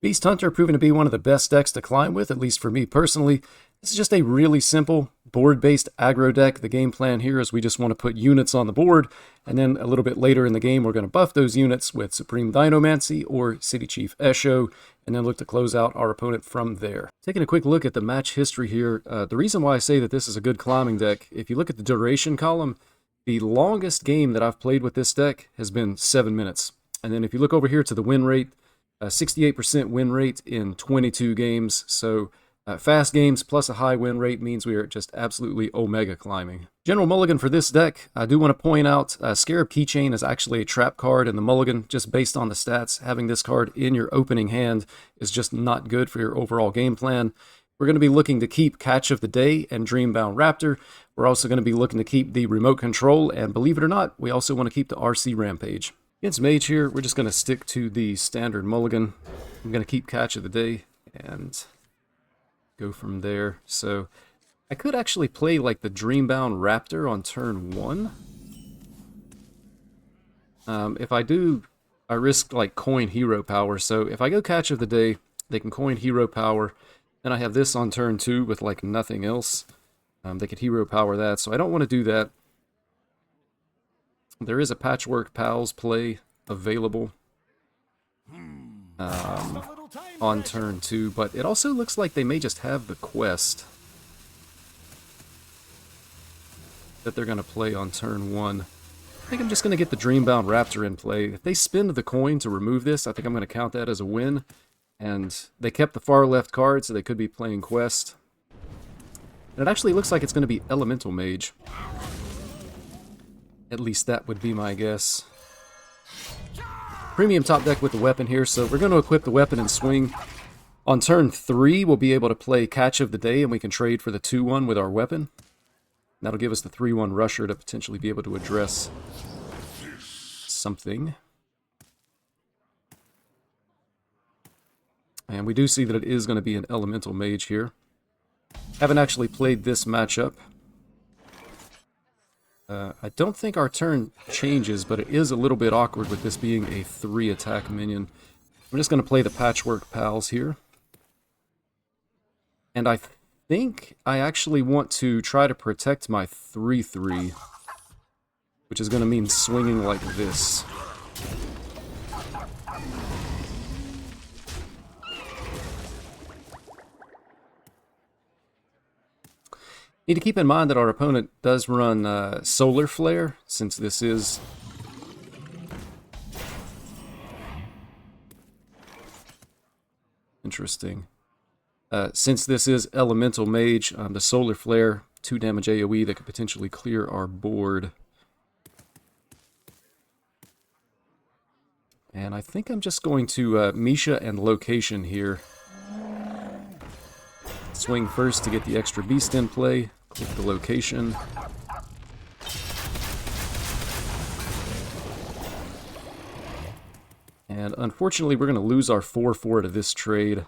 Beast Hunter proving to be one of the best decks to climb with, at least for me personally. This is just a really simple board-based aggro deck. The game plan here is we just want to put units on the board, and then a little bit later in the game we're going to buff those units with Supreme Dinomancy or City Chief Esho, and then look to close out our opponent from there. Taking a quick look at the match history here, the reason why I say that this is a good climbing deck, if you look at the duration column, the longest game that I've played with this deck has been 7 minutes. And then if you look over here to the win rate, 68% win rate in 22 games. So fast games plus a high win rate means we are just absolutely omega climbing. General Mulligan for this deck, I do want to point out Scarab Keychain is actually a trap card in the Mulligan, just based on the stats. Having this card in your opening hand is just not good for your overall game plan. We're going to be looking to keep Catch of the Day and Dreambound Raptor. We're also going to be looking to keep the Remote Control, and believe it or not, we also want to keep the RC Rampage. Against Mage here, we're just going to stick to the standard Mulligan. I'm going to keep Catch of the Day and go from there. So I could actually play like the Dreambound Raptor on turn 1. If I do, I risk like coin hero power. So if I go Catch of the Day, they can coin hero power. Then I have this on turn 2 with like nothing else. They could hero power that, so I don't want to do that. There is a Patchwork Pals play available on turn 2, but it also looks like they may just have the quest that they're going to play on turn 1. I think I'm just going to get the Dreambound Raptor in play. If they spend the coin to remove this, I think I'm going to count that as a win. And they kept the far left card, so they could be playing quest. And it actually looks like it's going to be Elemental Mage. At least that would be my guess. Premium top deck with the weapon here, so we're going to equip the weapon and swing. On turn 3, we'll be able to play Catch of the Day, and we can trade for the 2-1 with our weapon. That'll give us the 3-1 Rusher to potentially be able to address something. And we do see that it is going to be an Elemental Mage here. Haven't actually played this matchup. I don't think our turn changes, but it is a little bit awkward with this being a 3-attack minion. I'm just going to play the Patchwork Pals here. And I think I actually want to try to protect my 3-3, which is going to mean swinging like this. Need to keep in mind that our opponent does run Solar Flare, since this is interesting. Since this is Elemental Mage, the Solar Flare, 2 damage AoE that could potentially clear our board. And I think I'm just going to Misha and Location here. Swing first to get the extra beast in play. Click the location. And unfortunately, we're going to lose our 4-4 to this trade.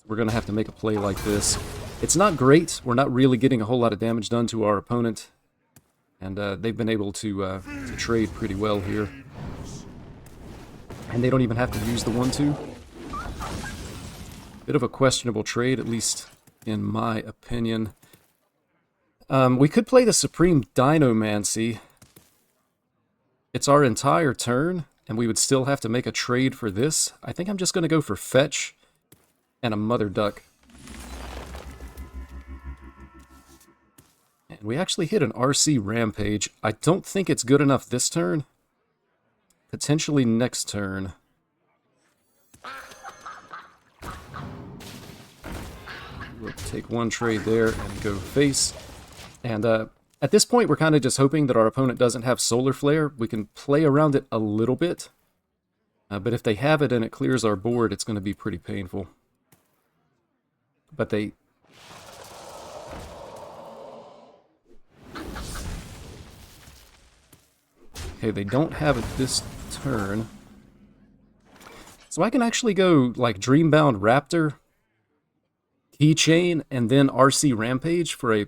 We're going to have to make a play like this. It's not great. We're not really getting a whole lot of damage done to our opponent. And they've been able to trade pretty well here. And they don't even have to use the 1-2. Bit of a questionable trade, at least in my opinion. We could play the Supreme Dinomancy. It's our entire turn, and we would still have to make a trade for this. I think I'm just going to go for Fetch and a Mother Duck. And we actually hit an RC Rampage. I don't think it's good enough this turn. Potentially next turn. We'll take one trade there and go face. And at this point, we're kind of just hoping that our opponent doesn't have Solar Flare. We can play around it a little bit. But if they have it and it clears our board, it's going to be pretty painful. But they... Okay, they don't have it this turn. So I can actually go like Dreambound Raptor, Keychain, and then RC Rampage for a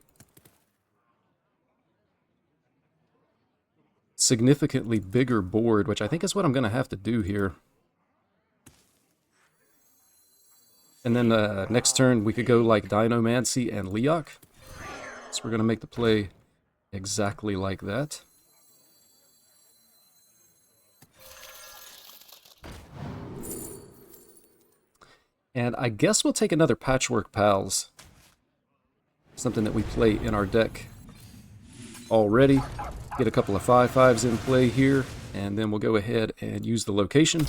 significantly bigger board, which I think is what I'm going to have to do here. And then next turn we could go like Dinomancy and Leok. So we're going to make the play exactly like that. And I guess we'll take another Patchwork Pals. Something that we play in our deck already. Get a couple of 5/5s in play here, and then we'll go ahead and use the location.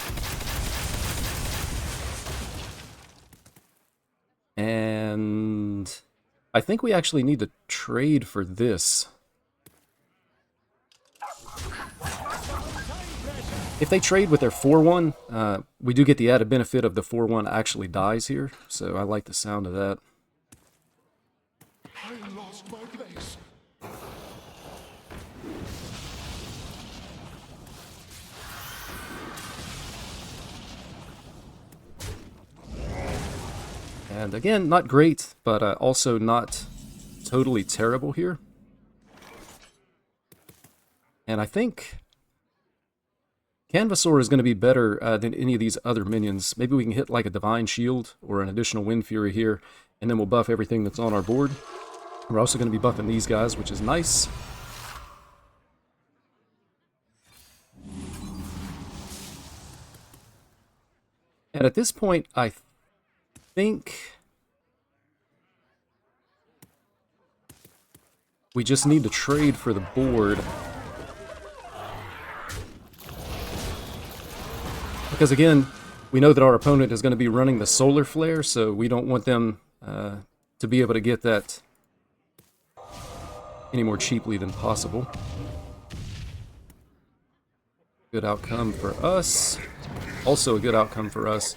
And I think we actually need to trade for this. If they trade with their 4/1, we do get the added benefit of the 4/1 actually dies here, so I like the sound of that. I lost my place. And again, not great, but also not totally terrible here. And I think Canvassaur is going to be better than any of these other minions. Maybe we can hit like a Divine Shield or an additional Wind Fury here, and then we'll buff everything that's on our board. We're also going to be buffing these guys, which is nice. And at this point, I think we just need to trade for the board. Because again, we know that our opponent is going to be running the Solar Flare, so we don't want them to be able to get that any more cheaply than possible. Good outcome for us. Also a good outcome for us.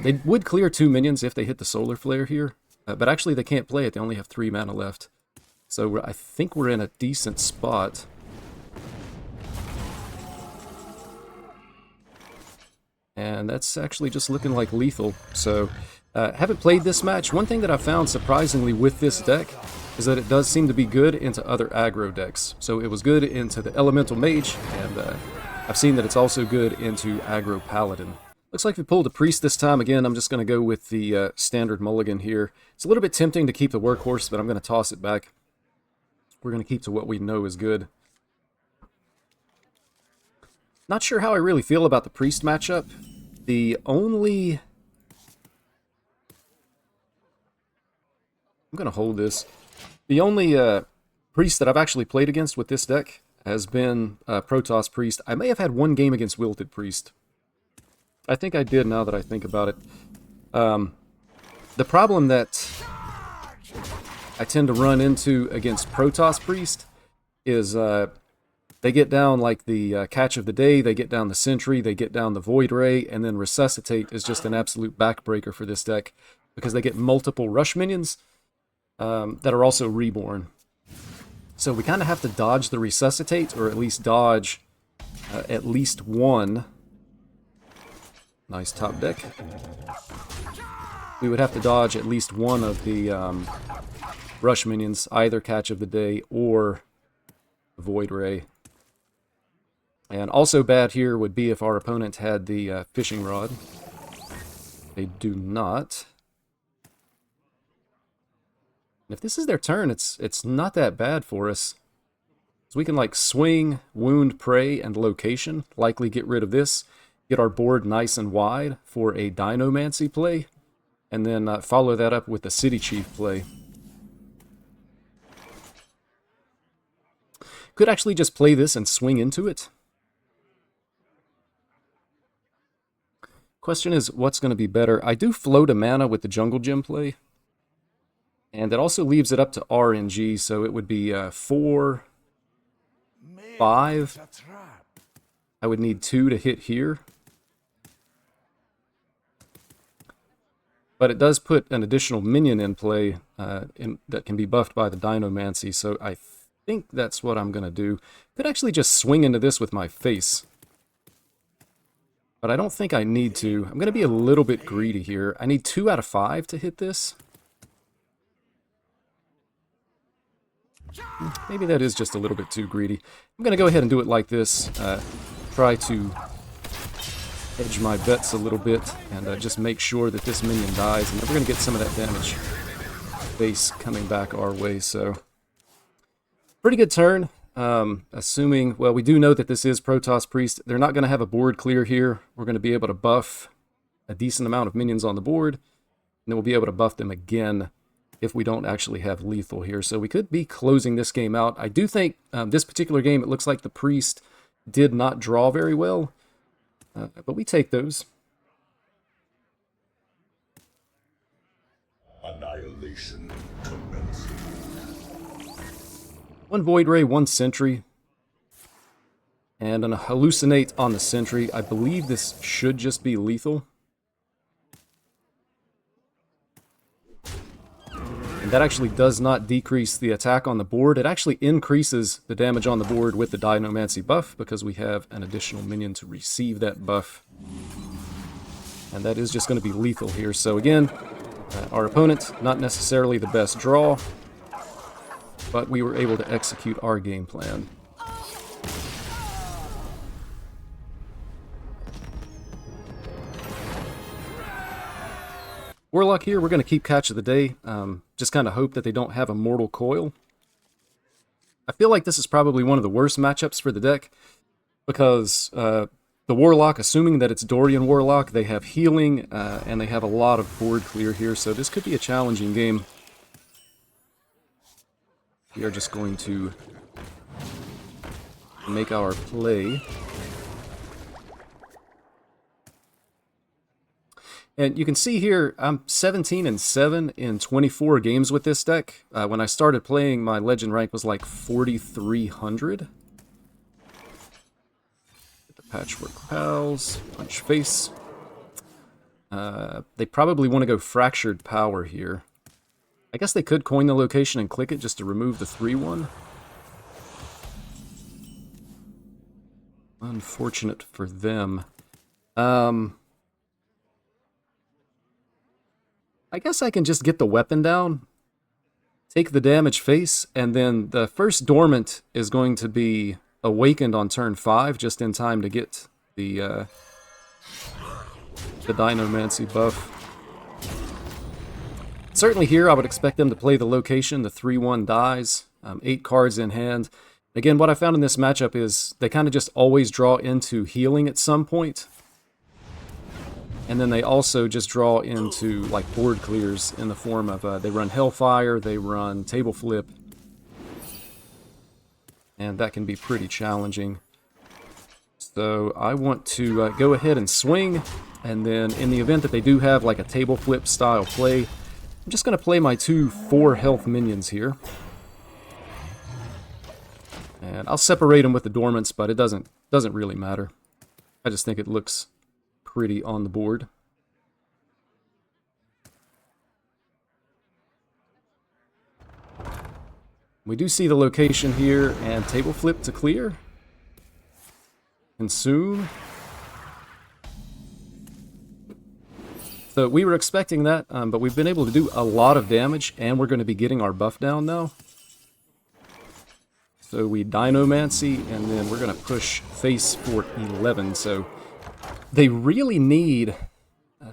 They would clear 2 minions if they hit the Solar Flare here, but actually they can't play it. They only have 3 mana left. So I think we're in a decent spot. And that's actually just looking like lethal. So, haven't played this match. One thing that I found surprisingly with this deck is that it does seem to be good into other aggro decks. So it was good into the Elemental Mage, and I've seen that it's also good into aggro Paladin. Looks like we pulled a Priest this time. Again, I'm just going to go with the standard Mulligan here. It's a little bit tempting to keep the Workhorse, but I'm going to toss it back. We're going to keep to what we know is good. Not sure how I really feel about the Priest matchup. The only... I'm going to hold this. The only Priest that I've actually played against with this deck has been Protoss Priest. I may have had one game against Wilted Priest. I think I did now that I think about it. The problem that I tend to run into against Protoss Priest is they get down like the Catch of the Day, they get down the Sentry, they get down the Void Ray, and then Resuscitate is just an absolute backbreaker for this deck because they get multiple rush minions that are also reborn. So we kind of have to dodge the Resuscitate, or at least dodge at least one. Nice top deck. We would have to dodge at least one of the rush minions, either Catch of the Day or Void Ray. And also bad here would be if our opponent had the Fishing Rod. They do not. And if this is their turn, it's not that bad for us. So we can like swing, wound, prey, and location. Likely get rid of this. Get our board nice and wide for a Dinomancy play. And then follow that up with the City Chief play. Could actually just play this and swing into it. Question is, what's going to be better? I do float a mana with the Jungle Gym play. And that also leaves it up to RNG, so it would be 4, 5. I would need 2 to hit here. But it does put an additional minion in play that can be buffed by the Dinomancy, so I think that's what I'm going to do. Could actually just swing into this with my face. But I don't think I need to. I'm going to be a little bit greedy here. I need 2 out of 5 to hit this. Maybe that is just a little bit too greedy. I'm going to go ahead and do it like this. Try to hedge my bets a little bit and just make sure that this minion dies, and then we're going to get some of that damage base coming back our way. So pretty good turn. Assuming, well, we do know that this is Protoss Priest. They're not going to have a board clear here. We're going to be able to buff a decent amount of minions on the board, and then we'll be able to buff them again if we don't actually have lethal here. So we could be closing this game out. I do think this particular game, it looks like the Priest did not draw very well, but we take those. Annihilation commences. One Void Ray, one Sentry, and an Hallucinate on the Sentry. I believe this should just be lethal. And that actually does not decrease the attack on the board. It actually increases the damage on the board with the Dinomancy buff because we have an additional minion to receive that buff. And that is just going to be lethal here. So again, our opponent, not necessarily the best draw, but we were able to execute our game plan. Warlock here, we're going to keep Catch of the Day. Just kind of hope that they don't have a Mortal Coil. I feel like this is probably one of the worst matchups for the deck, because the Warlock, assuming that it's Dorian Warlock, they have healing, and they have a lot of board clear here, so this could be a challenging game. We are just going to make our play. And you can see here, I'm 17-7 in 24 games with this deck. When I started playing, my legend rank was like 4,300. Get the Patchwork Pals, Punch Face. They probably want to go Fractured Power here. I guess they could coin the location and click it just to remove the 3-1. Unfortunate for them. I guess I can just get the weapon down, take the damage face, and then the first Dormant is going to be awakened on turn 5, just in time to get the Dinomancy buff. Certainly here, I would expect them to play the location. The 3-1 dies, 8 cards in hand. Again, what I found in this matchup is they kind of just always draw into healing at some point. And then they also just draw into like board clears in the form of they run Hellfire, they run Table Flip. And that can be pretty challenging. So I want to go ahead and swing. And then in the event that they do have like a Table Flip style play, I'm just going to play my 2 4-health minions here. And I'll separate them with the Dormants, but it doesn't really matter. I just think it looks pretty on the board. We do see the location here, and Table Flip to clear. Consume. So we were expecting that, but we've been able to do a lot of damage, and we're going to be getting our buff down now. So we Dinomancy, and then we're going to push face for 11. So they really need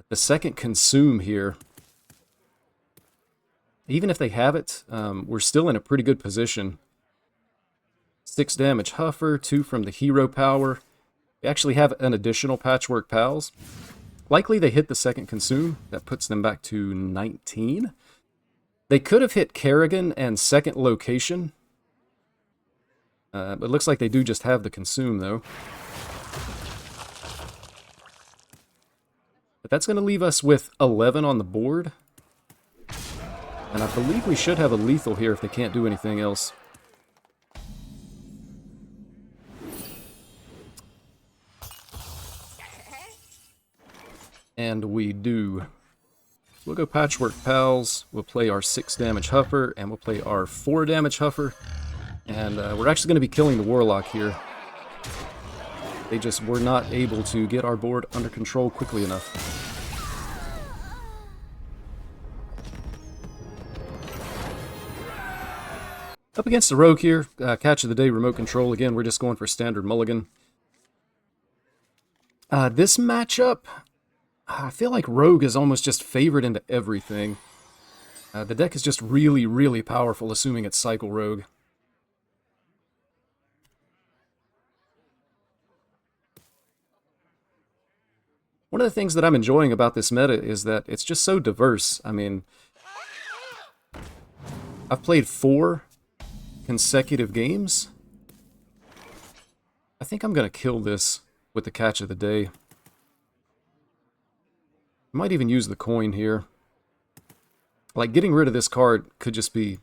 the second Consume here. Even if they have it, we're still in a pretty good position. 6 damage Huffer, 2 from the hero power. We actually have an additional Patchwork Pals. Likely they hit the second Consume. That puts them back to 19. They could have hit Kerrigan and second location. But it looks like they do just have the Consume, though. But that's going to leave us with 11 on the board. And I believe we should have a lethal here if they can't do anything else. And we do. We'll go Patchwork Pals, we'll play our 6 damage Huffer, and we'll play our 4 damage Huffer. And we're actually going to be killing the Warlock here. They just were not able to get our board under control quickly enough. Up against the Rogue here, Catch of the Day, remote control. Again, we're just going for standard Mulligan. This matchup, I feel like Rogue is almost just favored into everything. The deck is just really, really powerful, assuming it's Cycle Rogue. One of the things that I'm enjoying about this meta is that it's just so diverse. I mean, I've played 4 consecutive games. I think I'm going to kill this with the catch of the day. I might even use the coin here. Like, getting rid of this card could just be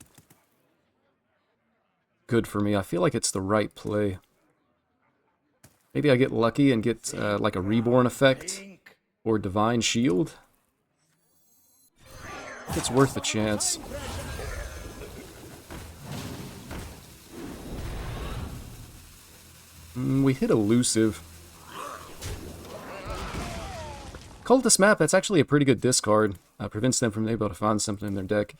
good for me. I feel like it's the right play. Maybe I get lucky and get like a Reborn effect or Divine Shield. It's worth the chance. We hit Elusive. Cultist Map, that's actually a pretty good discard. Prevents them from being able to find something in their deck.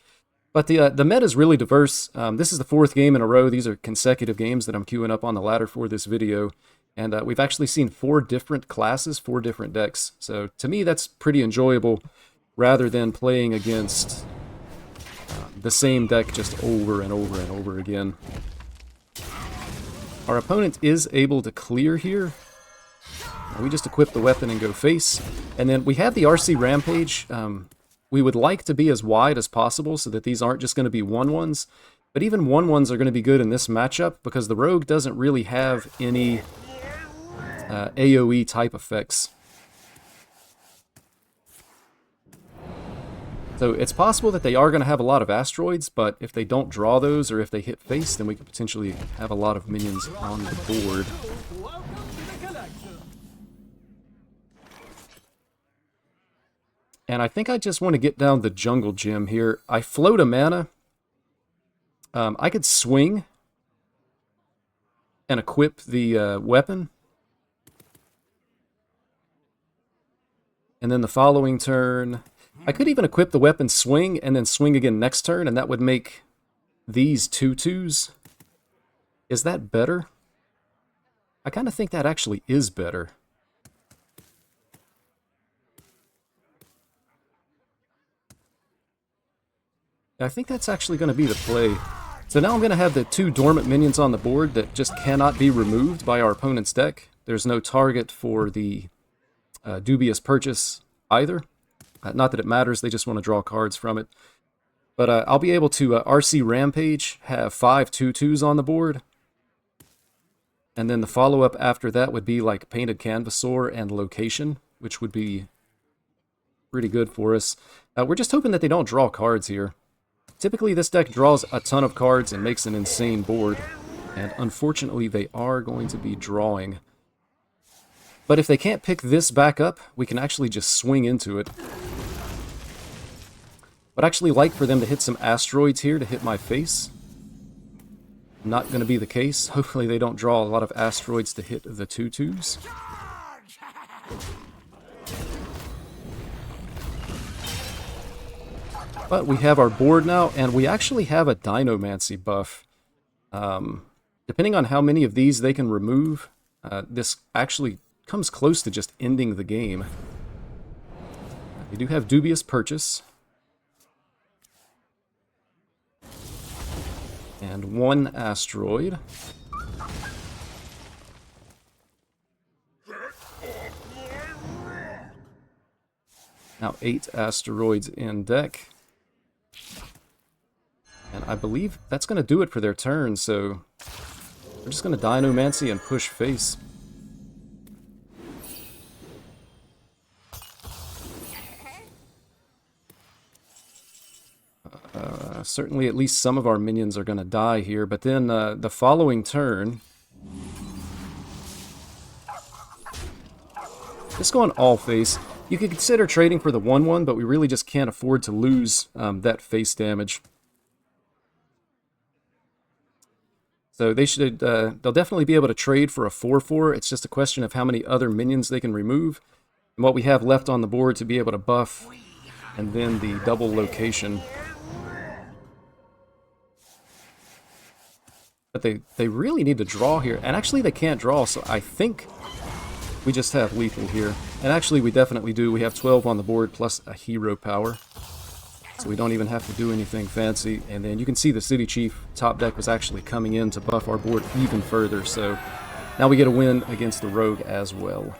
But the meta is really diverse. This is the 4th game in a row. These are consecutive games that I'm queuing up on the ladder for this video. And we've actually seen 4 different classes, 4 different decks. So to me, that's pretty enjoyable, rather than playing against the same deck just over and over and over again. Our opponent is able to clear here. We just equip the weapon and go face. And then we have the RC Rampage. We would like to be as wide as possible so that these aren't just going to be 1/1s. But even 1/1s are going to be good in this matchup because the Rogue doesn't really have any AoE type effects. So it's possible that they are going to have a lot of asteroids, but if they don't draw those or if they hit face, then we could potentially have a lot of minions on the board. And I think I just want to get down the jungle gym here. I float a mana. I could swing and equip the weapon. And then the following turn, I could even equip the weapon, swing, and then swing again next turn, and that would make these 2/2s. Is that better? I kind of think that actually is better. I think that's actually going to be the play. So now I'm going to have the 2 dormant minions on the board that just cannot be removed by our opponent's deck. There's no target for the dubious purchase either. Not that it matters, they just want to draw cards from it. But I'll be able to RC Rampage, have 5 2/2s on the board. And then the follow-up after that would be like Painted Canvassaur and Location, which would be pretty good for us. We're just hoping that they don't draw cards here. Typically this deck draws a ton of cards and makes an insane board. And unfortunately they are going to be drawing. But if they can't pick this back up, we can actually just swing into it. Would actually like for them to hit some asteroids here to hit my face. Not going to be the case. Hopefully they don't draw a lot of asteroids to hit the 2/2s. But we have our board now, and we actually have a Dinomancy buff. Depending on how many of these they can remove, this actually comes close to just ending the game. They do have Dubious Purchase. And 1 asteroid. Now 8 asteroids in deck. And I believe that's going to do it for their turn, so we're just going to Dinomancy and push face. Certainly at least some of our minions are going to die here, but then the following turn, just going all face. You could consider trading for the 1/1, but we really just can't afford to lose that face damage. So they should, they'll definitely be able to trade for a 4/4. It's just a question of how many other minions they can remove and what we have left on the board to be able to buff, and then the double location. But they really need to draw here, and actually they can't draw, so I think We just have lethal here. And actually, we definitely do. We have 12 on the board plus a hero power. So we don't even have to do anything fancy. And then you can see the City Chief top deck was actually coming in to buff our board even further. So now we get a win against the Rogue as well.